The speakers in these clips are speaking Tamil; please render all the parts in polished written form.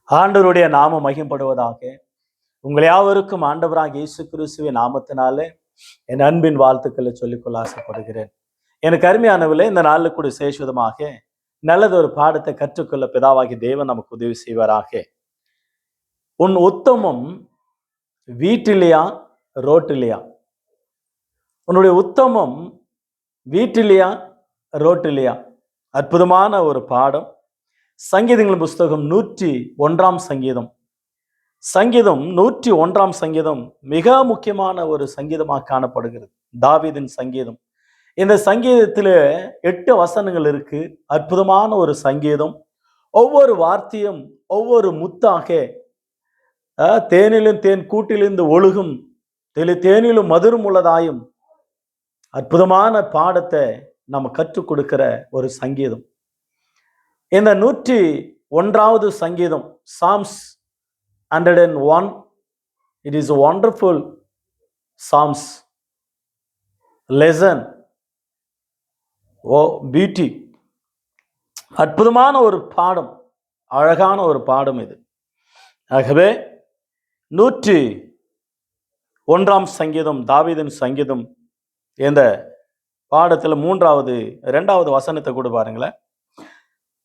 ஆண்டவருடைய நாமம் மகிமைப்படுவதாக. உங்கள் யாவருக்கும் ஆண்டவராக இயேசு கிறிஸ்துவின் நாமத்தினாலே என் அன்பின் வாழ்த்துக்களை சொல்லிக்கொள்ள ஆசைப்படுகிறேன். எனக்கு அருமையானவர்களே, இந்த நாளில் கூட விசேஷமாக நல்லதொரு பாடத்தை கற்றுக்கொள்ள பிதாவாகி தேவன் நமக்கு உதவி செய்வாராக. உன் உத்தமம் வீட்டிலையா ரோட்டிலையா? உன்னுடைய உத்தமம் வீட்டிலையா ரோட்டிலையா? அற்புதமான ஒரு பாடம். சங்கீதங்களின் புஸ்தகம் 101 சங்கீதம். சங்கீதம் 101 சங்கீதம் மிக முக்கியமான ஒரு சங்கீதமாக காணப்படுகிறது. தாவீதின் சங்கீதம். இந்த சங்கீதத்தில் 8 வசனங்கள் இருக்கு. அற்புதமான ஒரு சங்கீதம். ஒவ்வொரு வார்த்தையும் ஒவ்வொரு முத்தாக, தேனிலும் தேன் கூட்டிலிருந்து ஒழுகும் தேனிலும் மதுரம் உள்ளதாயும் அற்புதமான பாடத்தை நம்ம கற்றுக் கொடுக்கிற ஒரு சங்கீதம். இந்த 101 சங்கீதம், Psalms 101, it is a wonderful Psalms lesson. Beauty. அற்புதமான ஒரு பாடம், அழகான ஒரு பாடம் இது. ஆகவே 101 சங்கீதம், தாவீதின் சங்கீதம். இந்த பாடத்தில் 2வது வசனத்தை கூட பாருங்களேன்.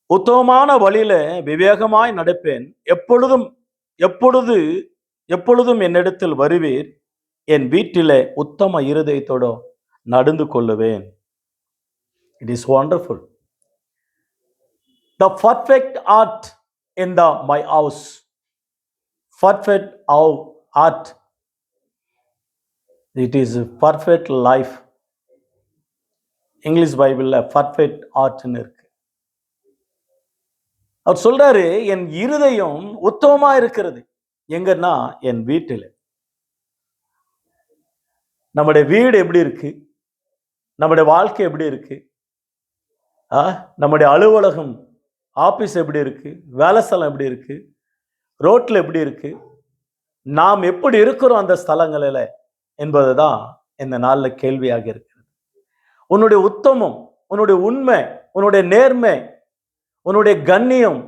உத்தமமான வழியில விவேகமாய் நடப்பேன், எப்பொழுதும் என்னிடத்தில் வருவீர், என் வீட்டிலே உத்தம இருதயத்தோடு நடந்து கொள்ளுவேன். It is wonderful. The perfect art in my house. Perfect art. It is perfect life. English பைபிள்ல perfect artன்னு இருக்கு. அவர் சொல்றாரு, என் இருதயம் உத்தமமா இருக்கிறது. எங்கன்னா என் வீட்டில். நம்முடைய வீடு எப்படி இருக்கு? நம்முடைய வாழ்க்கை எப்படி இருக்கு? நம்முடைய அலுவலகம், ஆபீஸ் எப்படி இருக்கு? வேலை ஸ்தலம் எப்படி இருக்கு? ரோட்ல எப்படி இருக்கு? நாம் எப்படி இருக்கிறோம் அந்த ஸ்தலங்களில என்பதுதான் இந்த நாள்ல கேள்வியாக இருக்கிறது. உன்னுடைய உத்தமம், உன்னுடைய உண்மை, உன்னுடைய நேர்மை, உன்னுடைய கண்ணியம்,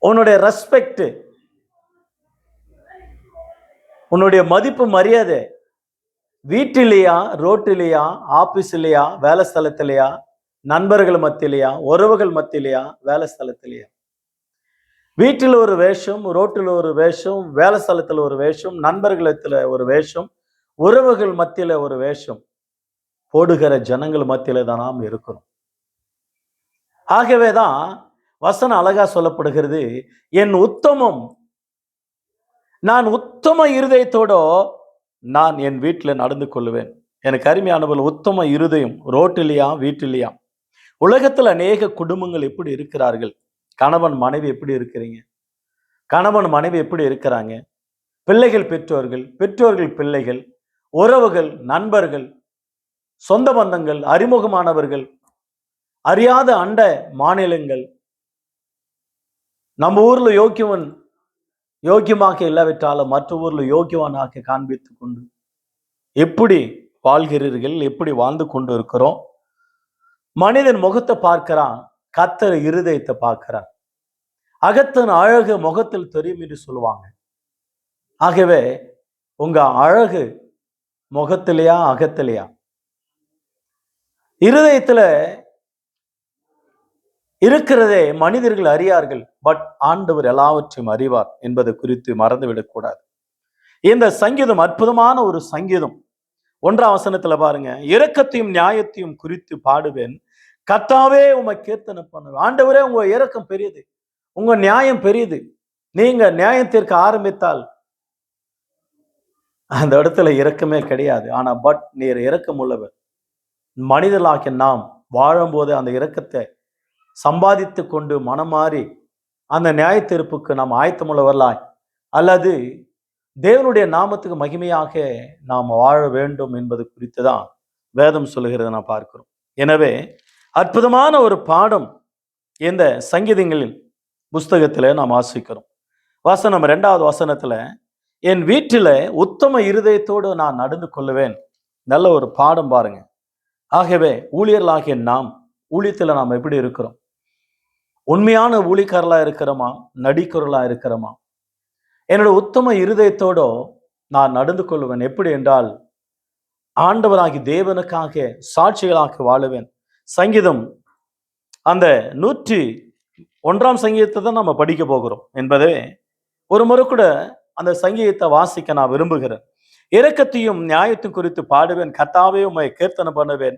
உன்னுடைய ரெஸ்பெக்ட், உன்னுடைய மதிப்பு மரியாதை வீட்டிலையா ரோட்டிலையா, ஆபீஸ்லையா, வேலை ஸ்தலத்திலையா, நண்பர்கள் மத்தியிலையா, உறவுகள் மத்தியிலையா, வேலை ஸ்தலத்திலையா? வீட்டில் ஒரு வேஷம், ரோட்டில் ஒரு வேஷம், வேலை ஸ்தலத்தில் ஒரு வேஷம், நண்பர்களத்தில் ஒரு வேஷம், உறவுகள் மத்தியில ஒரு வேஷம் போடுகிற ஜனங்கள் மத்தியில தான் நாம் இருக்கிறோம். ஆகவேதான் வசனம் அழகா சொல்லப்படுகிறது, என் உத்தமம், நான் உத்தம இருதயத்தோட நான் என் வீட்டில் நடந்து கொள்ளுவேன். எனக்கு அருமையானவர்கள், உத்தம இருதயம் ரோட்டிலையா வீட்டிலையா? உலகத்தில் அநேக குடும்பங்கள் எப்படி இருக்கிறார்கள்? கணவன் மனைவி எப்படி இருக்கிறீங்க? கணவன் மனைவி எப்படி இருக்கிறாங்க? பிள்ளைகள் பெற்றோர்கள், பெற்றோர்கள் பிள்ளைகள், உறவுகள், நண்பர்கள், சொந்த பந்தங்கள், அறிமுகமானவர்கள், அறியாத அண்ட மாநிலங்கள், நம்ம ஊர்ல யோக்கியமாக இல்லாவிட்டாலும் மற்ற ஊர்ல யோக்கியவானாக காண்பித்து கொண்டு எப்படி வாழ்கிறீர்கள்? எப்படி வாழ்ந்து கொண்டு இருக்கிறோம்? மனிதன் முகத்தை பார்க்கிறான், கர்த்தர் இருதயத்தை பார்க்கிறான். அகத்தின் அழகு முகத்தில் தெரியும் என்று சொல்லுவாங்க. ஆகவே உங்க அழகு முகத்திலையா அகத்திலையா? இருதயத்துல இருக்கிறதே மனிதர்கள் அறியார்கள், பட் ஆண்டவர் எல்லாவற்றையும் அறிவார் என்பதை குறித்து மறந்துவிடக்கூடாது. இந்த சங்கீதம் அற்புதமான ஒரு சங்கீதம். 1ஆம் வசனத்துல பாருங்க, இரக்கத்தையும் நியாயத்தையும் குறித்து பாடுவேன், கர்த்தாவே உம்மை கீர்த்தனை பண்ணுவேன். ஆண்டவரே, உங்க இரக்கம் பெரியது, உங்க நியாயம் பெரியது. நீங்க நியாயத்திற்கு ஆரம்பித்தால் அந்த இடத்துல இரக்கமே கிடையாது. ஆனா பட் நீர் இரக்கம் உள்ளவர். மனிதர்களாகிய நாம் வாழும்போது அந்த இரக்கத்தை சம்பாதித்து கொண்டு மனம் மாறி அந்த நியாய தீர்ப்புக்கு நாம் ஆயத்தமுள்ளவர்களாய், அல்லது தேவனுடைய நாமத்துக்கு மகிமையாக நாம் வாழ வேண்டும் என்பது குறித்து தான் வேதம் சொல்லுகிறத நான் பார்க்கிறோம். எனவே அற்புதமான ஒரு பாடம் இந்த சங்கீதங்களின் புஸ்தகத்தில் நாம் வாசிக்கிறோம். வசனம் 2வது வசனத்துல, என் வீட்டில உத்தம இருதயத்தோடு நான் நடந்து கொள்ளுவேன். நல்ல ஒரு பாடம் பாருங்க. ஆகவே ஊழியர்களாகிய நாம் ஊழியத்தில் நாம் எப்படி இருக்கிறோம்? உண்மையான ஊழியக்காரலா இருக்கிறோமா, நடிக்கிறவர்களா இருக்கிறோமா? என்னோட உத்தம இருதயத்தோட நான் நடந்து கொள்வேன். எப்படி என்றால், ஆண்டவராகி தேவனுக்காக சாட்சிகளாக வாழுவேன். சங்கீதம் அந்த 101 சங்கீதத்தை தான் நம்ம படிக்க போகிறோம் என்பதே ஒரு முறை கூட அந்த சங்கீதத்தை வாசிக்க நான் விரும்புகிறேன். இரக்கத்தையும் நியாயத்தையும் குறித்து பாடுவேன். கர்த்தாவே உம்மை கீர்த்தனை பண்ணுவேன்.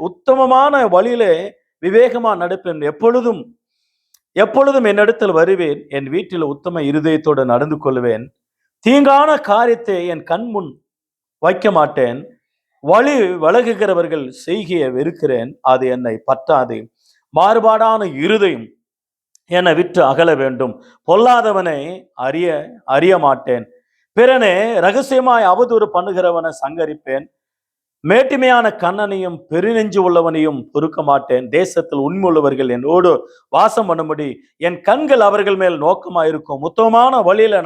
உத்தமமான வழியிலே விவேகமா நடப்பேன். எப்பொழுதும் எப்பொழுதும் என்னிடத்தில் வருவேன். என் வீட்டில் உத்தம இருதயத்தோடு நடந்து கொள்வேன். தீங்கான காரியத்தை என் கண் முன் வைக்க மாட்டேன். வழி விலகுகிறவர்கள் செய்கையை வெறுக்கிறேன். அது என்னை பற்றாது. மாறுபாடான இருதயம் என்னை விட்டு அகல வேண்டும். பொல்லாதவனை அறிய அறிய மாட்டேன். பிறனே ரகசியமாய் அவதூறு பண்ணுகிறவனை சங்கரிப்பேன். மேட்டிமையான கண்ணனையும் பெருநெஞ்சு உள்ளவனையும் பொறுக்க மாட்டேன். தேசத்தில் உண்மையுள்ளவர்கள் என்னோடு வாசம் பண்ணும்படி என் கண்கள் அவர்கள் மேல் நோக்கமாயிருக்கும். உத்தமமான வழியில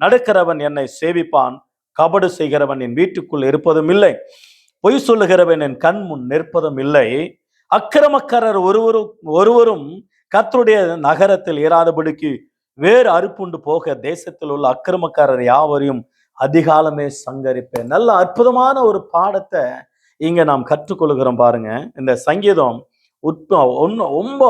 நடக்கிறவன் என்னை சேவிப்பான். கபடு செய்கிறவன் என் வீட்டுக்குள் இருப்பதும் இல்லை. பொய் சொல்லுகிறவன் என் கண் முன் நிற்பதும் இல்லை. அக்கிரமக்காரர் ஒருவரும் கர்த்தருடைய நகரத்தில் ஏறாதபடிக்கு வேறு அறுப்புண்டு போக தேசத்தில் உள்ள அக்கிரமக்காரர் யாவரையும் அதிகாலமே சங்கரிப்பேன். நல்ல அற்புதமான ஒரு பாடத்தை இங்க நாம் கற்றுக்கொள்கிறோம் பாருங்க. இந்த சங்கீதம் ரொம்ப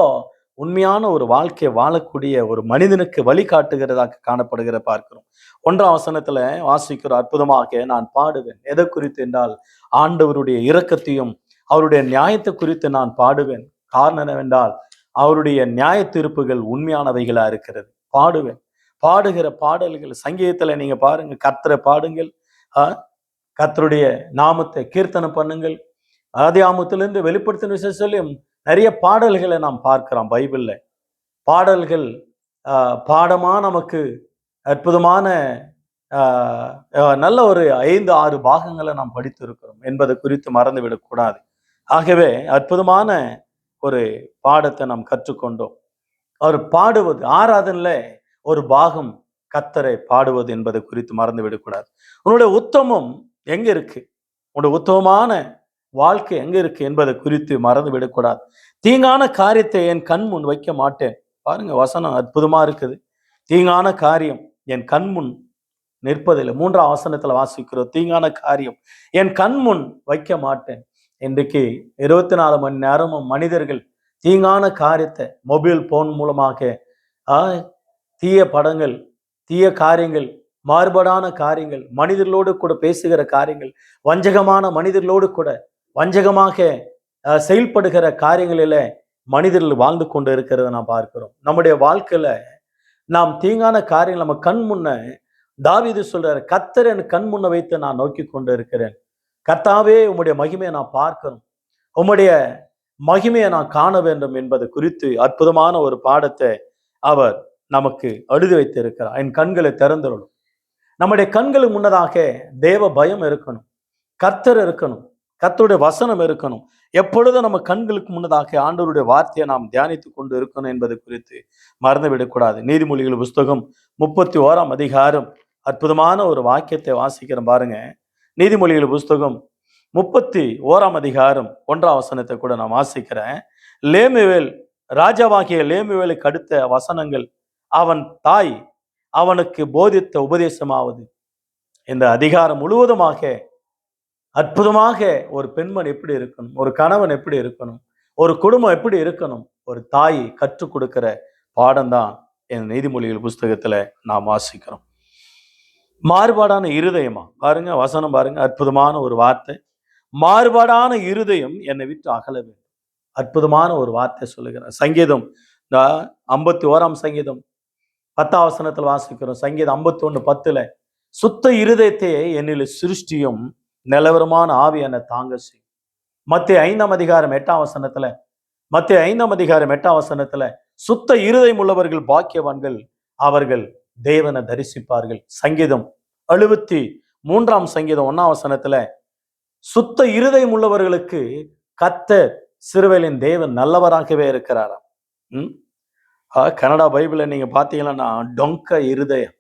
உண்மையான ஒரு வாழ்க்கையை வாழக்கூடிய ஒரு மனிதனுக்கு வழிகாட்டுகிறதாக காணப்படுகிற பார்க்கிறோம். 1ஆம் வசனத்துல வாசிக்கிற அற்புதமாக நான் பாடுவேன். எதை குறித்து என்றால், ஆண்டவருடைய இரக்கத்தையும் அவருடைய நியாயத்தை குறித்து நான் பாடுவேன். காரணம் என்னவென்றால், அவருடைய நியாய தீர்ப்புகள் உண்மையானவைகளா இருக்கிறது. பாடுவேன். பாடுகிற பாடல்கள் சங்கீதத்துல நீங்க பாருங்க, கர்த்தரை பாடுங்கள், கர்த்தருடைய நாமத்தை கீர்த்தனை பண்ணுங்கள். ஆதியாகமத்திலிருந்து வெளிப்படுத்தின விசேஷத்திலும் நிறைய பாடல்களை நாம் பார்க்கிறோம் பைபிள்ல. பாடல்கள் பாடமா நமக்கு அற்புதமான நல்ல ஒரு 5-6 பாகங்களை நாம் படித்திருக்கிறோம் என்பதை குறித்து மறந்துவிடக்கூடாது. ஆகவே அற்புதமான ஒரு பாடத்தை நாம் கற்றுக்கொண்டோம். அவர் பாடுவது ஆராதனையில ஒரு பாகம் கர்த்தரை பாடுவது என்பதை குறித்து மறந்து விடக்கூடாது. உன்னுடைய உத்தமம் எங்க இருக்கு, உன்னுடைய உத்தமமான வாழ்க்கை எங்க இருக்கு என்பதை குறித்து மறந்து விடக்கூடாது. தீங்கான காரியத்தை என் கண் முன் வைக்க மாட்டேன். பாருங்க, வசனம் அற்புதமா இருக்குது. தீங்கான காரியம் என் கண் முன் நிற்பதில்லை. 3ஆம் வசனத்துல வாசிக்கிறோம், தீங்கான காரியம் என் கண் முன் வைக்க மாட்டேன். இன்றைக்கு 24 மணி நேரமும் மனிதர்கள் தீங்கான காரியத்தை மொபைல் போன் மூலமாக தீய படங்கள், தீய காரியங்கள், மாறுபாடான காரியங்கள், மனிதர்களோடு கூட பேசுகிற காரியங்கள், வஞ்சகமான மனிதர்களோடு கூட வஞ்சகமாக செயல்படுகிற காரியங்களில மனிதர்கள் வாழ்ந்து கொண்டு இருக்கிறத நான் பார்க்கிறோம். நம்முடைய வாழ்க்கையில நாம் தீங்கான காரியங்கள் நம்ம கண் முன்ன, தாவீது சொல்றாரு, கர்த்தர் என் கண் முன்ன வைத்து நான் நோக்கி கொண்டு இருக்கிறேன். கர்த்தாவே உம்முடைய மகிமையை நான் பார்க்கணும், உம்முடைய மகிமையை நான் காண வேண்டும் என்பது குறித்து அற்புதமான ஒரு பாடத்தை அவர் நமக்கு எழுதி வைத்திருக்கிறார். என் கண்களை திறந்துள்ளோம். நம்முடைய கண்களுக்கு முன்னதாக தேவ பயம் இருக்கணும், கர்த்தர் இருக்கணும், கர்த்தருடைய வசனம் இருக்கணும். எப்பொழுதும் நம்ம கண்களுக்கு முன்னதாக ஆண்டவருடைய வார்த்தையை நாம் தியானித்து கொண்டு இருக்கணும் என்பது குறித்து மறந்துவிடக்கூடாது. நீதிமொழிகள் புஸ்தகம் 31ஆம் அதிகாரம் அற்புதமான ஒரு வாக்கியத்தை வாசிக்கிறோம் பாருங்க. நீதிமொழிகள் புஸ்தகம் 31ஆம் அதிகாரம் 1ஆம் வசனத்தை கூட நான் வாசிக்கிறேன். லேமுவேல், ராஜாவாகிய லேமுவேலுக்கு அடுத்த வசனங்கள், அவன் தாய் அவனுக்கு போதித்த உபதேசமாவது. இந்த அதிகாரம் முழுவதுமாக அற்புதமாக ஒரு பெண்மணி எப்படி இருக்கணும், ஒரு கணவன் எப்படி இருக்கணும், ஒரு குடும்பம் எப்படி இருக்கணும், ஒரு தாய் கற்றுக் கொடுக்கிற பாடம் தான் இந்த நீதிமொழிகள் புஸ்தகத்துல நாம் வாசிக்கிறோம். மாறுபாடான இருதயமா பாருங்க, வசனம் பாருங்க, அற்புதமான ஒரு வார்த்தை. மாறுபாடான இருதயம் என்னை விட்டு அகல வேண்டும். அற்புதமான ஒரு வார்த்தை சொல்லுகிறேன். சங்கீதம் 51ஆம் சங்கீதம் 10ஆம் வசனத்தில் வாசிக்கிறோம். சங்கீதம் 51:10, சுத்த இருதயத்தை என்னில் சிருஷ்டியும், நிலவரமான ஆவி என்னை தாங்க செய்யும். மத்தேயு 5ஆம் அதிகாரம் 8ஆம் வசனத்துல, மத்தேயு 5ஆம் அதிகாரம் 8ஆம் வசனத்துல, சுத்த இருதயம் உள்ளவர்கள் பாக்கியவான்கள், அவர்கள் தேவனை தரிசிப்பார்கள். சங்கீதம் 73ஆம் சங்கீதம் 1ஆம் வசனத்துல, சுத்த இருதயம் உள்ளவர்களுக்கு கர்த்தர் சிறுவேலின் தேவன் நல்லவராகவே இருக்கிறாராம். கனடா பைபிளை நீங்க பாத்தீங்கன்னா டொங்க இருதயம்,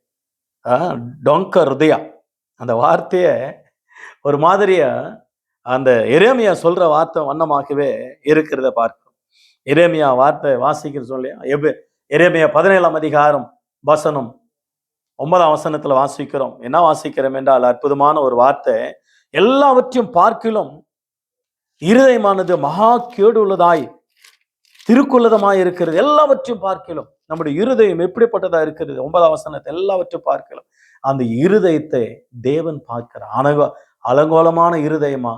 டொங்க ஹிருதயா, அந்த வார்த்தைய ஒரு மாதிரியா அந்த எரேமியா சொல்ற வார்த்தை வண்ணமாகவே இருக்கிறத பார்க்கிறோம். எரேமியா வார்த்தை வாசிக்கிற சொல்லியா எரேமியா 17ஆம் அதிகாரம் வசனம் 9ஆம் வசனத்துல வாசிக்கிறோம். என்ன வாசிக்கிறோம் என்றால் அற்புதமான ஒரு வார்த்தை. எல்லாவற்றையும் பார்க்கிலும் இருதயமானது மகா கேடு உள்ளதாய் திருக்குள்ளதமாய் இருக்கிறது. எல்லாவற்றையும் பார்க்கலாம். நம்முடைய இருதயம் எப்படிப்பட்டதா இருக்கிறது? 9ஆம் வசனத்தை எல்லாவற்றையும் பார்க்கலாம். அந்த இருதயத்தை தேவன் பார்க்கிறார். அலங்கோலமான இருதயமா,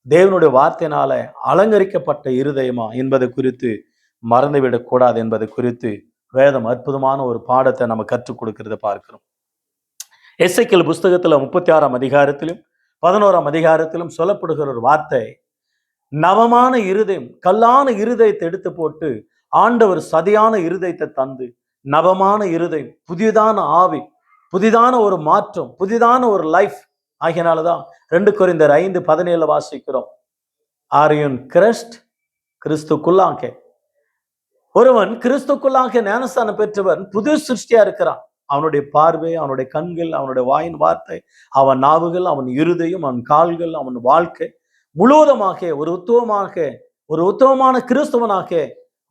தேவனுடைய வார்த்தையினால அலங்கரிக்கப்பட்ட இருதயமா என்பதை குறித்து மறந்துவிடக் கூடாது என்பதை குறித்து வேதம் அற்புதமான ஒரு பாடத்தை நம்ம கற்றுக் கொடுக்கிறத பார்க்கிறோம். எசேக்கியேல் புஸ்தகத்துல 36ஆம் அதிகாரத்திலும் 11ஆம் அதிகாரத்திலும் சொல்லப்படுகிற ஒரு வார்த்தை, நவமான இருதயம், கல்லான இருதயத்தை எடுத்து போட்டு ஆண்டவர் சதையான இருதயத்தை தந்து நவமான இருதயம், புதிதான ஆவி, புதிதான ஒரு மாற்றம், புதிதான ஒரு லைஃப் ஆகியனாலதான் 2 கொரிந்தியர் 5:17 வாசிக்கிறோம். ஆரியன் கிறிஸ்ட், கிறிஸ்துக்குள்ளாக ஒருவன் கிறிஸ்துக்குள்ளாக ஞானஸ்தானம் பெற்றவன் புது சிருஷ்டியா இருக்கிறான். அவனுடைய பார்வை, அவனுடைய கண்கள், அவனுடைய வாயின் வார்த்தை, அவன் நாவுகள், அவன் இருதயம், அவன் கால்கள், அவன் வாழ்க்கை முழுவதுமாக ஒரு உத்தமமான கிறிஸ்தவனாக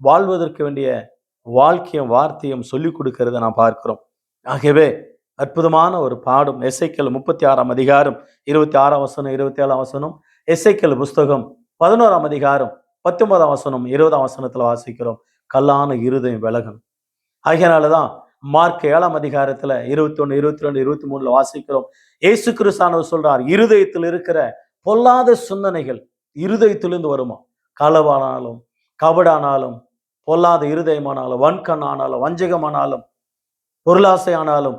வாழ்வதற்கு வேண்டிய வாழ்க்கையும் வார்த்தையும் சொல்லிக் கொடுக்கிறத நாம் பார்க்கிறோம். ஆகவே அற்புதமான ஒரு பாடம். எசேக்கியேல் 36ஆம் அதிகாரம் 26ஆம் வசனம் 27ஆம் வசனம், எசேக்கியேல் புஸ்தகம் 11ஆம் அதிகாரம் 19ஆம் வசனம் 20ஆம் வசனத்துல வாசிக்கிறோம். கல்லான இருதயம் விலகணும். ஆகையினாலதான் மார்க் 7ஆம் அதிகாரத்துல 21, 22, 23 வாசிக்கிறோம். இயேசு கிறிஸ்தானவர் சொல்றார், இருதயத்தில் இருக்கிற பொல்லாத சிந்தனைகள் இருதயத்திலிருந்து வருமா. களவானாலும், கபடானாலும், பொல்லாத இருதயமானாலும், வன்கண் ஆனாலும், வஞ்சகமானாலும், பொருளாசை ஆனாலும்,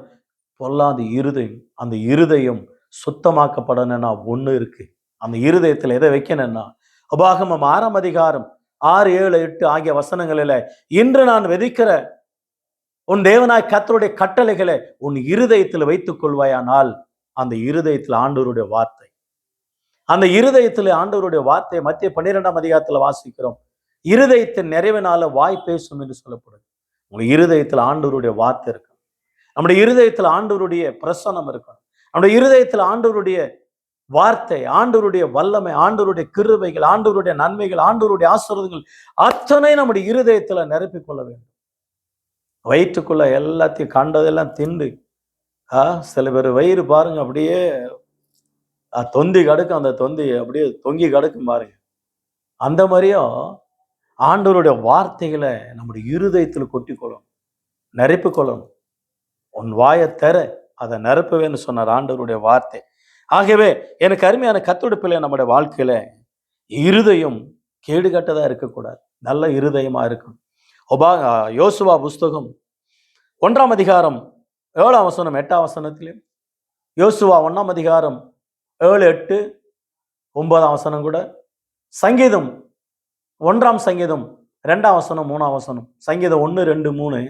பொல்லாத இருதயம். அந்த இருதயம் சுத்தமாக்கப்படணும்னா ஒண்ணு இருக்கு. அந்த இருதயத்துல எதை வைக்கணும்னா, உபாகமம் 6ஆம் அதிகாரம் 6, 7, 8 ஆகிய வசனங்களில, இன்று நான் விதிக்கிற உன் தேவனாய் கர்த்தருடைய கட்டளைகளை உன் இருதயத்தில் வைத்துக் கொள்வாயானால், அந்த இருதயத்தில் ஆண்டவருடைய வார்த்தை, அந்த இருதயத்தில் ஆண்டவருடைய வார்த்தை மத்திய 12ஆம் அதிகாரத்துல வாசிக்கிறோம். இருதயத்தின் நிறைவினால வாய் பேசும் என்று சொல்லப்படுது. உங்க இருதயத்தில் ஆண்டவருடைய வார்த்தை இருக்கணும். நம்முடைய இருதயத்தில் ஆண்டவருடைய பிரசன்னம் இருக்கணும். நம்முடைய இருதயத்தில் ஆண்டவருடைய வார்த்தை, ஆண்டவருடைய வல்லமை, ஆண்டவருடைய கிருபைகள், ஆண்டவருடைய நன்மைகள், ஆண்டவருடைய ஆசீர்வாதங்கள் அத்தனை நம்முடைய இருதயத்துல நிரப்பிக் கொள்ள வேண்டும். வயிற்றுக்குள்ள எல்லாத்தையும் கண்டதெல்லாம் திண்டு சில பேர் வயிறு பாருங்க அப்படியே தொந்தி கிடக்கும். அந்த தொந்தி அப்படியே தொங்கி கிடக்கும் பாருங்க. அந்த மாதிரியும் ஆண்டவருடைய வார்த்தைகளை நம்முடைய இருதயத்தில் கொட்டி கொள்ளணும், நிரப்பி கொள்ளணும். உன் வாயை தர அதை நிரப்புவேன்னு சொன்னார் ஆண்டவருடைய வார்த்தை. ஆகவே எனக்கு அருமையான கர்த்தருடைய பிள்ளை, நம்முடைய வாழ்க்கையில இருதயம் கேடுகட்டதா இருக்கக்கூடாது, நல்ல இருதயமா இருக்கணும். யோசுவா புஸ்தகம் 1ஆம் அதிகாரம் 7ஆம் வசனம் 8ஆம் வசனத்திலும், யோசுவா 1ஆம் அதிகாரம் 7, 8, 9ஆம் வசனம் கூட, சங்கீதம் 1ஆம் சங்கீதம் 2ஆம் வசனம் 3ஆம் வசனம், சங்கீதம் 1, 2, 3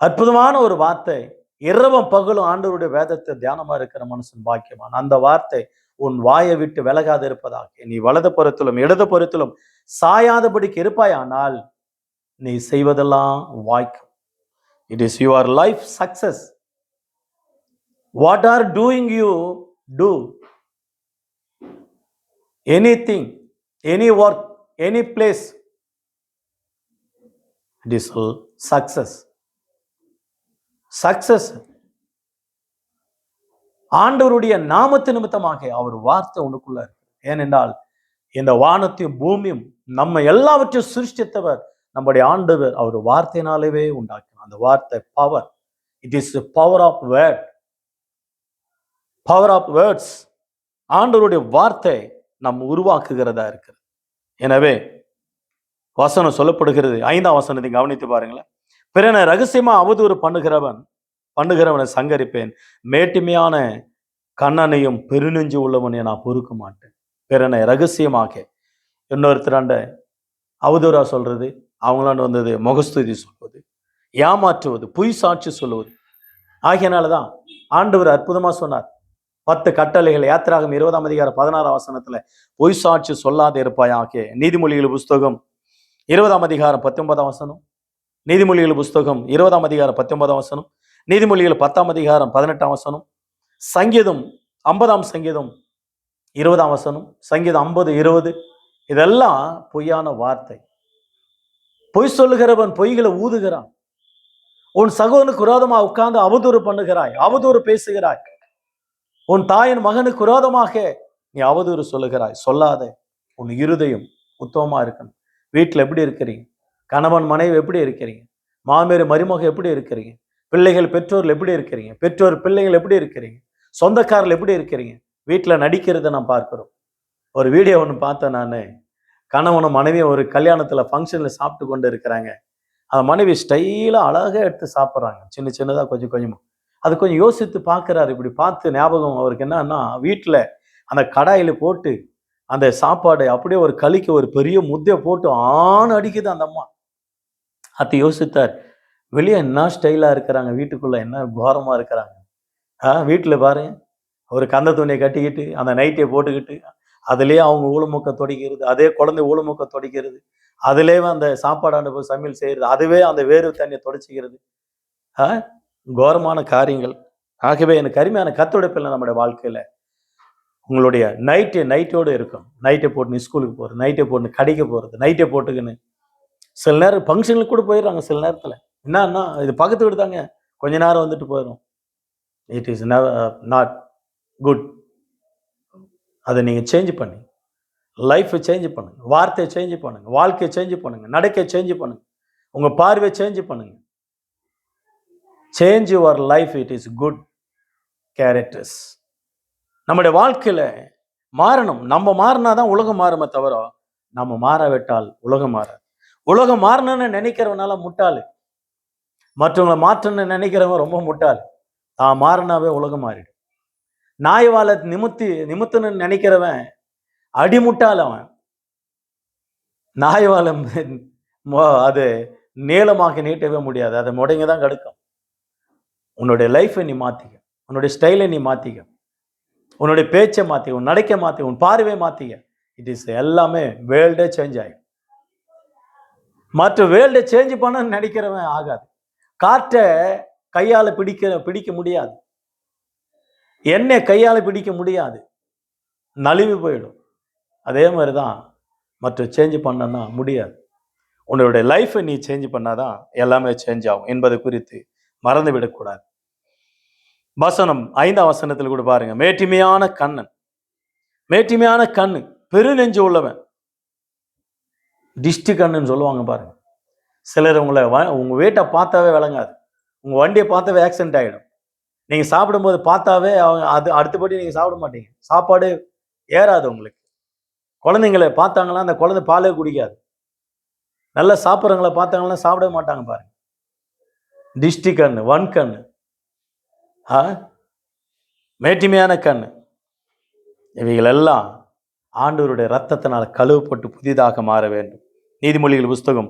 அற்புதமான ஒரு வார்த்தை. இரவும் பகலும் ஆண்டவருடைய வேதத்தை தியானமா இருக்கிற மனுஷன் பாக்கியவான். அந்த வார்த்தை உன் வாயை விட்டு விலகாது இருப்பதாக, நீ வலது புறத்திலும் இடது புறத்திலும் சாயாதபடிக்கு இருப்பாயானால் நீ செய்வதெல்லாம் வாய்க்கும். It is your life success. What are doing you do? Anything, any work, any place, it is success. Success. ஆண்டவருடைய நாமத்து நிமித்தமாக அவர் வார்த்தை உனக்குள்ள இருக்கு. ஏனென்றால் இந்த வானத்தையும் பூமியும் நம்ம எல்லாவற்றையும் சிருஷ்டித்தவர் நம்முடைய ஆண்டவர். அவர் வார்த்தையினாலேயே உண்டாக்கினார். அந்த வார்த்தை power. It is power of word, power of words. ஆண்டவருடைய வார்த்தை நம்ம உருவாக்குகிறதா இருக்கிறது. எனவே வசனம் சொல்லப்படுகிறது, 5ஆம் வசனத்தை கவனித்து பாருங்களேன். பிறனை ரகசியமா அவதூறு பண்ணுகிறவனை சங்கரிப்பேன், மேட்டிமையான கண்ணனையும் பெருநெஞ்சு உள்ளவனை நான் பொறுக்க மாட்டேன். பிறனை ரகசியமாக இன்னொருத்தராண்ட அவதூறா சொல்றது, அவங்களாண்டு வந்தது முகஸ்துதி சொல்வது, ஏமாற்றுவது, பொய் சாட்சி சொல்லுவது. ஆகியனாலதான் ஆண்டவர் அற்புதமா சொன்னார் 10 கட்டளைகள். யாத்திராகம் 20ஆம் அதிகாரம் 16ஆம் வசனத்துல பொய் சாட்சி சொல்லாத இருப்பாயாக. நீதிமொழிகள் புஸ்தகம் 20ஆம் அதிகாரம் 19ஆம் வசனம், நீதிமொழிகள் புஸ்தகம் 20ஆம் அதிகாரம் 19ஆம் வசனம், நீதிமொழிகள் 10ஆம் அதிகாரம் 18ஆம் வசனம், சங்கீதம் 50ஆம் சங்கீதம் 20ஆம் வசனம், சங்கீதம் 50, 20 இதெல்லாம் பொய்யான வார்த்தை. பொய் சொல்லுகிறவன் பொய்களை ஊதுகிறான். உன் சகோதரனுக்கு விரோதமாக உட்கார்ந்து அவதூறு பண்ணுகிறாய், அவதூறு பேசுகிறாய். உன் தாயின் மகனுக்கு விரோதமாக நீ அவதூறு சொல்லுகிறாய். சொல்லாத. உன் இருதயம் உத்தமமா இருக்கணும். வீட்டில் எப்படி இருக்கிறீங்க? கணவன் மனைவி எப்படி இருக்கிறீங்க? மாமியார் மருமக எப்படி இருக்கிறீங்க? பிள்ளைகள் பெற்றோர்கள் எப்படி இருக்கிறீங்க? பெற்றோர் பிள்ளைகள் எப்படி இருக்கிறீங்க? சொந்தக்காரர்கள் எப்படி இருக்கிறீங்க? வீட்டில் நடிக்கிறத நான் பார்க்கிறோம். ஒரு வீடியோ ஒன்று பார்த்தேன் நான். கணவனும் மனைவியும் ஒரு கல்யாணத்தில் ஃபங்க்ஷனில் சாப்பிட்டு கொண்டு இருக்கிறாங்க. அந்த மனைவி ஸ்டைலாக அழகாக எடுத்து சாப்பிட்றாங்க, சின்ன சின்னதாக கொஞ்சம் கொஞ்சமாக. அது கொஞ்சம் யோசித்து பார்க்குறாரு. இப்படி பார்த்து ஞாபகம் அவருக்கு என்னன்னா, வீட்டில் அந்த கடாயில் போட்டு அந்த சாப்பாடு அப்படியே ஒரு களிக்கு ஒரு பெரிய முத்தையை போட்டு ஆண் அடிக்குது அந்த அம்மா. அதை யோசித்தார். வெளியே என்ன ஸ்டைலாக இருக்கிறாங்க, வீட்டுக்குள்ளே என்ன கோரமாக இருக்கிறாங்க. வீட்டில் பாருங்க, ஒரு கந்த துணியை கட்டிக்கிட்டு அந்த நைட்டியை போட்டுக்கிட்டு அதுலேயே அவங்க ஊழமுக்க தொடைக்கிறது, அதே குழந்தை ஊழமுக்க தொடைக்கிறது, அதுலேயே அந்த சாப்பாடான சமையல் செய்கிறது, அதுவே அந்த வேர்வை தண்ணியை தொடச்சிக்கிறது. கோரமான காரியங்கள். ஆகவே எனக்கு அருமையான கர்த்தருடைய பிள்ளை, நம்முடைய வாழ்க்கையில் உங்களுடைய நைட்டோடு இருக்கும். நைட்டை போட்டுன்னு ஸ்கூலுக்கு போகிறது, நைட்டை போட்டுன்னு கடைக்கு போகிறது, நைட்டை போட்டுக்குன்னு சில நேரம் ஃபங்க்ஷனுக்கு கூட போயிடுறாங்க. சில நேரத்தில் என்னன்னா, இது பக்கத்து வீடு தாங்க, கொஞ்ச நேரம் வந்துட்டு போயிடும். It is not good. அதை நீங்கள் சேஞ்ச் பண்ணி லைஃப்பை சேஞ்ச் பண்ணுங்க, வார்த்தையை சேஞ்ச் பண்ணுங்க, வாழ்க்கையை சேஞ்ச் பண்ணுங்க, நடக்கை சேஞ்ச் பண்ணுங்க, உங்கள் பார்வையை சேஞ்ச் பண்ணுங்க. Change your life. It is good characters. நம்முடைய வாழ்க்கையில் மாறணும். நம்ம மாறினா தான் உலகம் மாறுமே தவிர, நம்ம மாறாவிட்டால் உலகம் மாறாது. உலகம் மாறணும்னு நினைக்கிறவனால முட்டாள், மற்றவங்களை மாற்றணும்னு நினைக்கிறவன் ரொம்ப முட்டாள். தான் மாறினாவே உலகம் மாறிடும். நாய் வாழ நிமித்தன்னு நினைக்கிறவன் அடிமுட்டாள். அவன் நாய் வாழம் அது நீளமாக நீட்டவே முடியாது, அதை முடங்க தான் கடுக்கும். உன்னுடைய லைஃப்பை நீ மாற்றிக்க, உன்னுடைய ஸ்டைலை நீ மாற்றிக்க, உன்னுடைய பேச்சை மாற்றிக்க, உன் நடக்க மாற்றிக்க, உன் பார்வையை மாற்றிக்க. இட் இஸ் எல்லாமே வேர்ல்டே சேஞ்ச் ஆகிடும். மற்ற வேர்ல்டை சேஞ்ச் பண்ண நினைக்கிறவன் ஆகாது. காற்றை கையால் பிடிக்க முடியாது, எண்ணெய் கையால் பிடிக்க முடியாது, நழுவி போயிடும். அதே மாதிரி தான் மற்ற சேஞ்ச் பண்ணனா முடியாது. உன்னுடைய லைஃப்பை நீ சேஞ்ச் பண்ணாதான் எல்லாமே சேஞ்ச் ஆகும் என்பதை குறித்து மறந்து விடக்கூடாது. வசனம் 5ஆம் வசனத்தில் கூட பாருங்க. மேட்டிமையான கண்ணன், மேட்டிமையான கண்ணு, பெருநெஞ்சு உள்ளவன், டிஸ்டி கண்ணுன்னு சொல்லுவாங்க பாருங்க. சிலர் உங்க வீட்டை பார்த்தாவே விளங்காது, உங்க வண்டியை பார்த்தாவே ஆக்சிடென்ட் ஆகிடும். நீங்க சாப்பிடும்போது பார்த்தாவே அவங்க அது அடுத்தபடி நீங்க சாப்பிட மாட்டீங்க, சாப்பாடு ஏறாது உங்களுக்கு. குழந்தைங்களை பார்த்தாங்களா அந்த குழந்தை பாலே குடிக்காது. நல்லா சாப்பிட்றவங்களை பார்த்தாங்கன்னா சாப்பிடவே மாட்டாங்க பாருங்க. டிஸ்டி கண்ணு, வன் கண்ணு, மேட்டிமையான கண்ணு, இவைகள் எல்லாம் ஆண்டவருடைய இரத்தத்தினால் கழுவப்பட்டு புதிதாக மாற வேண்டும். நீதிமொழிகள் புஸ்தகம்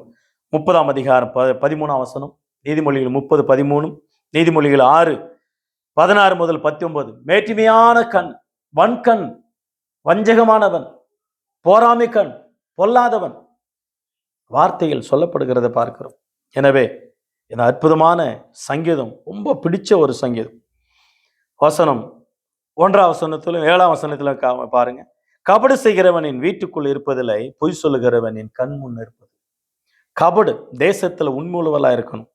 30ஆம் அதிகாரம் 13ஆம் வசனம், நீதிமொழிகள் 30:13, நீதிமொழிகள் 6:16 முதல் 19. மேட்டிமையான கண், வன் கண், வஞ்சகமானவன், போராமை கண், பொல்லாதவன் வார்த்தைகள் சொல்லப்படுகிறத பார்க்கிறோம். எனவே இந்த அற்புதமான சங்கீதம் ரொம்ப பிடிச்ச ஒரு சங்கீதம். வசனம் 1ஆம் வசனத்திலும் 7ஆம் வசனத்திலும் பாருங்க. கபடு செய்கிறவனின் வீட்டுக்குள் இருப்பதில்லை, பொய் சொல்லுகிறவனின் கண் முன் இருப்பது. கபடு தேசத்துல உண்மையுள்ளவளா இருக்கணும்.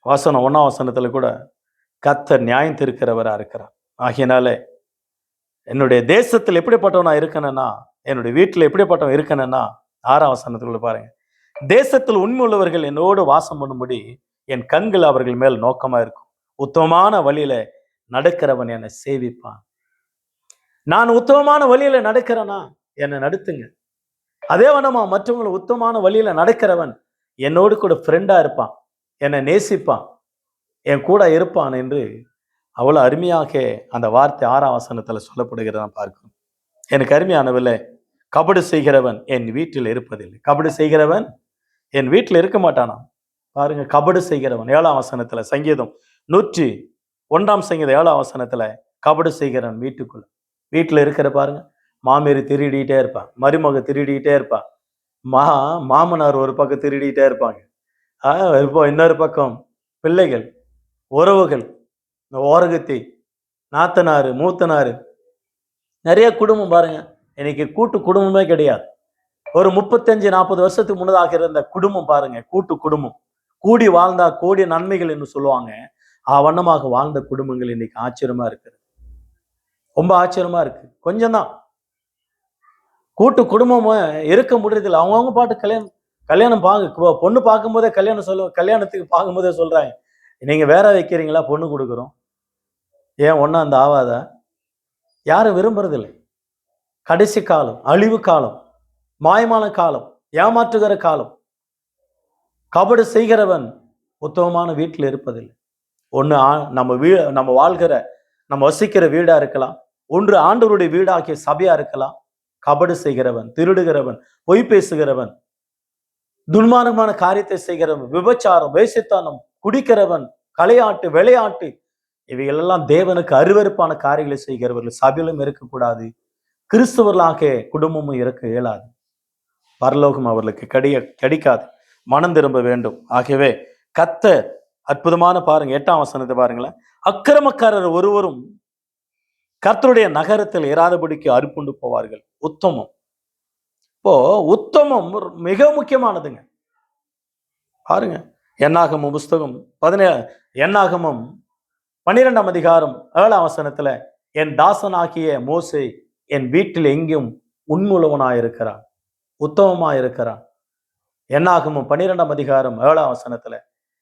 வசனம் 1ஆம் வசனத்துல கூட கர்த்தர் நியாயம் தீர்க்கிறவரா இருக்கிறார். ஆகையினாலே என்னுடைய தேசத்தில் எப்படிப்பட்டவனா இருக்கணும்னா, என்னுடைய வீட்டில் எப்படிப்பட்டவன் இருக்கணும்னா, 6ஆம் வசனத்துல பாருங்க. தேசத்தில் உண்மை உள்ளவர்கள் என்னோடு வாசம் பண்ணும்படி என் கண்கள் அவர்கள் மேல் நோக்கமா இருக்கும். உத்தமமான வழியில நடக்கிறவன் என்னை சேவிப்பான். நான் உத்தமமான வழியில நடக்கிறேனா, என்னை நடத்துங்க. அதே வனமா மற்றவங்களை உத்தமமான வழியில நடக்கிறவன் என்னோடு கூட ஃப்ரெண்டா இருப்பான், என்னை நேசிப்பான், என் கூட இருப்பான் என்று அவ்வளவு அருமையாக அந்த வார்த்தை 6ஆம் வசனத்துல சொல்லப்படுகிறத பார்க்கிறோம். எனக்கு அருமையானவில்லை. கபடு செய்கிறவன் என் வீட்டில் இருப்பதில்லை. கபடு செய்கிறவன் என் வீட்டில் இருக்க மாட்டானா பாருங்க. கபடு செய்கிறவன் 7ஆம் வசனத்துல, சங்கீதம் 101ஆம் சங்கீதம் 7ஆம் வசனத்துல, கபடு செய்கிறவன் வீட்டில் இருக்கிற பாருங்க. மாமியார் திருடிட்டே இருப்பான், மருமக திருடிட்டே இருப்பான், மாமனார் ஒரு பக்கம் திருடிட்டே இருப்பாங்க. இப்போ இன்னொரு பக்கம் பிள்ளைகள், உறவுகள், ஓரகத்தி, நாத்தனாரு, மூத்தனாரு, நிறைய குடும்பம் பாருங்க. இன்னைக்கு கூட்டு குடும்பமே கிடையாது. ஒரு 35-40 வருஷத்துக்கு முன்னதாக இருந்த குடும்பம் பாருங்க, கூட்டு குடும்பம். கூடி வாழ்ந்தா கோடி நன்மைகள் என்று சொல்லுவாங்க. வண்ணமாக வாழ்ந்த குடும்பங்கள் இன்னைக்கு ஆச்சரியமா இருக்கு. ரொம்ப ஆச்சரியமா இருக்கு. கொஞ்சம் தான் கூட்டு குடும்பமா இருக்க முடியறதில்ல. அவங்கவங்க பாட்டு கல்யாணம் கல்யாணம் பொண்ணு பார்க்கும்போதே கல்யாணத்துக்கு பார்க்கும்போதே சொல்றாங்க, நீங்க வேற வைக்கிறீங்களா, பொண்ணு கொடுக்குறோம், ஏன் ஒன்னா அந்த ஆவாதா? யாரும் விரும்புறதில்லை. கடைசி காலம், அழிவு காலம், மாயமான காலம், ஏமாற்றுகிற காலம். கபடு செய்கிறவன் உத்தமமான வீட்டில் இருப்பதில்லை. ஒண்ணு நம்ம வாழ்கிற நம்ம வசிக்கிற வீடா இருக்கலாம், ஒன்று ஆண்டவருடைய வீடாகிய சபையா இருக்கலாம். கபடு செய்கிறவன், திருடுகிறவன், பொய் பேசுகிறவன், துன்மார்க்கமான காரியத்தை செய்கிறவன், விபச்சாரம், வேசித்தனம், குடிக்கிறவன், விளையாட்டு இவைகளெல்லாம் தேவனுக்கு அருவருப்பான காரியங்களை செய்கிறவர்கள் சபையிலும் இருக்கக்கூடாது. கிறிஸ்தவர்களாக குடும்பமும் இருக்க இயலாது. பரலோகம் அவர்களுக்கு கிடைக்காது. மனம் திரும்ப வேண்டும். ஆகவே கர்த்தர் அற்புதமான பாருங்க, 8ஆம் வசனத்தை பாருங்களேன். அக்கிரமக்காரர் ஒருவரும் கர்த்தருடைய நகரத்தில் இராதபடிக்கு அறுப்புண்டு போவார்கள். உத்தமம். இப்போ உத்தமம் மிக முக்கியமானதுங்க. பாருங்க, என்னாகமம் புஸ்தகம் 12ஆம் அதிகாரம் 7ஆம் வசனத்துல, என் தாசனாகிய மோசே என் வீட்டில் எங்கும் உண்முள்ளவனாயிருக்கிறான், உத்தமமாயிருக்கிறான். என்னாகமம் 12ஆம் அதிகாரம் 7ஆம் வசனத்துல,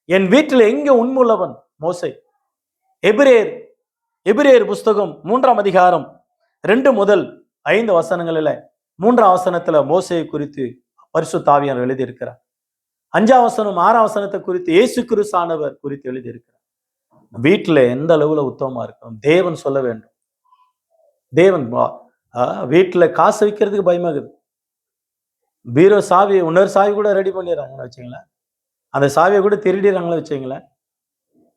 என் வீட்டில் எங்கே உண்முள்ளவன் மோசே. எபிரேயர் புஸ்தகம் 3ஆம் அதிகாரம் 2 முதல் 5 வசனங்களில் 3ஆம் வசனத்துல மோசையை குறித்து பரிசுத்த ஆவியானவர் எழுதியிருக்கிறார். 5ஆம் வசனம் 6ஆம் வசனத்தை குறித்து இயேசு கிறிஸ்துவானவர் குறித்து எழுதியிருக்கிறார். வீட்டுல எந்த அளவுல உத்தமமா இருக்கும் தேவன் சொல்ல வேண்டும். தேவன் வீட்டுல காசு வைக்கிறதுக்கு பயமாகுது. பீரோ சாவி, இன்னொரு சாவி கூட ரெடி பண்ணிடுறாங்கன்னு வச்சுங்களேன். அந்த சாவியை கூட திருடிறாங்களே வச்சுங்களேன்.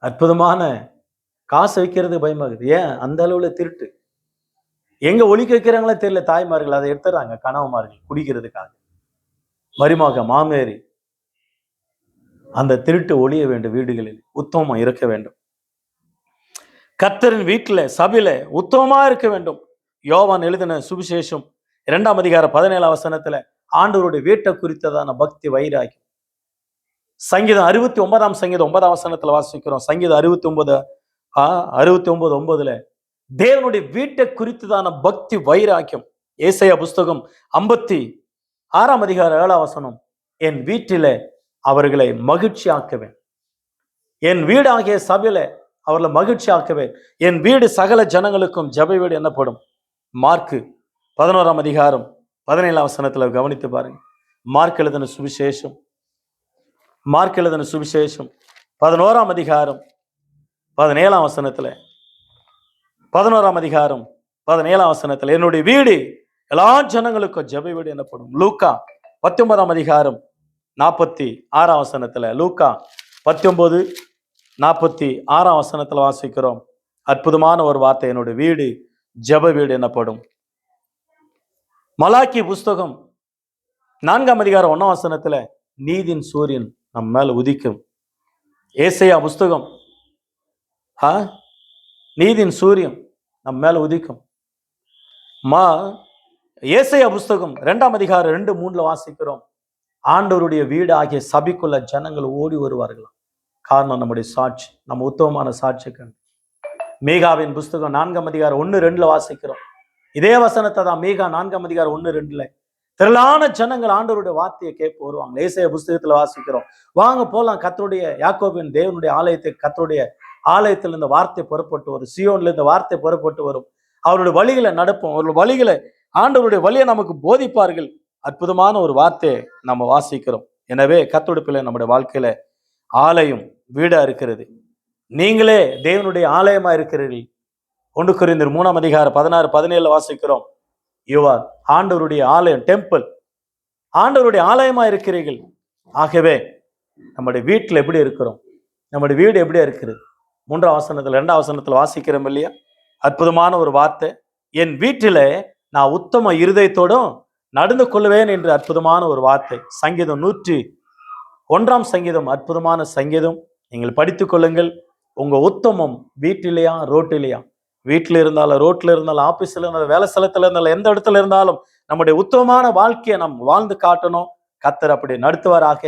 அற்புதமான காசு வைக்கிறதுக்கு பயமாகுது. ஏன் அந்த அளவுல திருட்டு? எங்க ஒழிக்க வைக்கிறாங்களே தெரியல. தாய்மார்கள் அதை எடுத்துறாங்க, கணவன்மார்கள் குடிக்கிறதுக்காக. மருமக, மாமேரி, அந்த திருட்டு ஒழிய வேண்டும். வீடுகளில் உத்தமமா இருக்க வேண்டும். கர்த்தரின் வீட்டுல சபையில உத்தமமா இருக்க வேண்டும். யோவான் எழுதின சுவிசேஷம் 2ஆம் அதிகாரம் 17ஆம் வசனத்துல ஆண்டவருடைய வீட்டை குறித்ததான பக்தி வைராகியம். சங்கீதம் 69ஆம் சங்கீதம் 9ஆம் வசனத்துல வாசிக்கிறோம். சங்கீதம் 69:9 தேவனுடைய வீட்டை குறித்ததான பக்தி வைராக்கியம். ஏசாயா புஸ்தகம் 56ஆம் அதிகாரம் 7ஆம் வசனம், என் வீட்டில அவர்களை மகிழ்ச்சி ஆக்குவேன், என் வீடாகிய சபையில அவர்களை மகிழ்ச்சி ஆக்குவேன், என் வீடு சகல ஜனங்களுக்கும் ஜெப வீடு என்னப்படும். மார்க்கு 11ஆம் அதிகாரம் 17ஆம் வசனத்துல கவனித்து பாருங்க. மார்க் எழுதின சுவிசேஷம் 11ஆம் அதிகாரம் 17ஆம் வசனத்துல 11ஆம் அதிகாரம் 17ஆம் வசனத்துல, என்னுடைய வீடு எல்லா ஜனங்களுக்கும் ஜெப வீடு எனப்படும். லூக்கா 19ஆம் அதிகாரம் 46ஆம் வசனத்துல, லூக்கா 19:46ஆம் வசனத்துல வாசிக்கிறோம். அற்புதமான ஒரு வார்த்தை, என்னுடைய வீடு ஜெப வீடு எனப்படும். மலாக்கி புஸ்தகம் 4ஆம் அதிகாரம் 1ஆம் வசனத்துல, நீதின் சூரியன் நம் மேல உதிக்கும். ஏசாயா புஸ்தகம் நீதின் சூரியன் நம் மேல உதிக்கும். ஏசாயா புஸ்தகம் 2ஆம் அதிகாரம் 2-3 வாசிக்கிறோம். ஆண்டவருடைய வீடு ஆகிய சபைக்குள்ள ஜனங்கள் ஓடி வருவார்களாம். காரணம் நம்முடைய சாட்சி, நம்ம உத்தமமான சாட்சி கண்டு. மீகாவின் புஸ்தகம் 4ஆம் அதிகாரம் 1-2 வாசிக்கிறோம். இதே வசனத்தை தான் மீகா 4ஆம் அதிகாரம் 1-2 திரளான ஜனங்கள் ஆண்டவருடைய வார்த்தையை கேட்க வருவாங்க. ஏசாயா புஸ்தகத்துல வாசிக்கிறோம். வாங்க போலாம், கர்த்தருடைய யாக்கோபின் தேவனுடைய ஆலயத்தை, கர்த்தருடைய ஆலயத்தில் இந்த வார்த்தை புறப்பட்டு வரும், சியோன்ல இந்த வார்த்தை புறப்பட்டு வரும். அவருடைய வழிகளை நடப்போம், அவருடைய வழிகளை, ஆண்டவருடைய வழியை நமக்கு போதிப்பார்கள். அற்புதமான ஒரு வார்த்தையை நம்ம வாசிக்கிறோம். எனவே கர்த்தருடைய பிள்ளை, நம்முடைய வாழ்க்கையில ஆலயம் வீடா இருக்கிறது. நீங்களே தேவனுடைய ஆலயமா இருக்கிறீர்கள். 1 கொரிந்தியர் 3ஆம் அதிகாரம் 16-17 வாசிக்கிறோம். யுவர் ஆண்டவருடைய ஆலயம், டெம்பிள், ஆண்டவருடைய ஆலயமா இருக்கிறீர்கள். ஆகவே நம்முடைய வீட்டில் எப்படி இருக்கிறோம், நம்முடைய வீடு எப்படியா இருக்கிறது? 3ஆம் வசனத்துல 2ஆம் வசனத்துல வாசிக்கிறோம் இல்லையா? அற்புதமான ஒரு வார்த்தை, என் வீட்டில நான் உத்தம இருதயத்தோடும் நடந்து கொள்வேன் என்று அற்புதமான ஒரு வார்த்தை. சங்கீதம் 101ஆம் சங்கீதம், அற்புதமான சங்கீதம். நீங்கள் படித்துக் கொள்ளுங்கள். உங்க உத்தமம் வீட்டிலையா ரோட்டிலையா? வீட்டில் இருந்தாலும், ரோட்ல இருந்தாலும், ஆபீஸ்ல இருந்தாலும், வேலை ஸ்தலத்துல இருந்தாலும், எந்த இடத்துல இருந்தாலும் நம்முடைய உத்தமமான வாழ்க்கையை நாம் வாழ்ந்து காட்டணும். கர்த்தர் அப்படி நடத்துவாராக.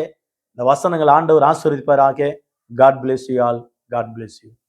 இந்த வசனங்கள் ஆண்டவர் ஆசீர்வதிப்பாராக. God bless you all. God bless you.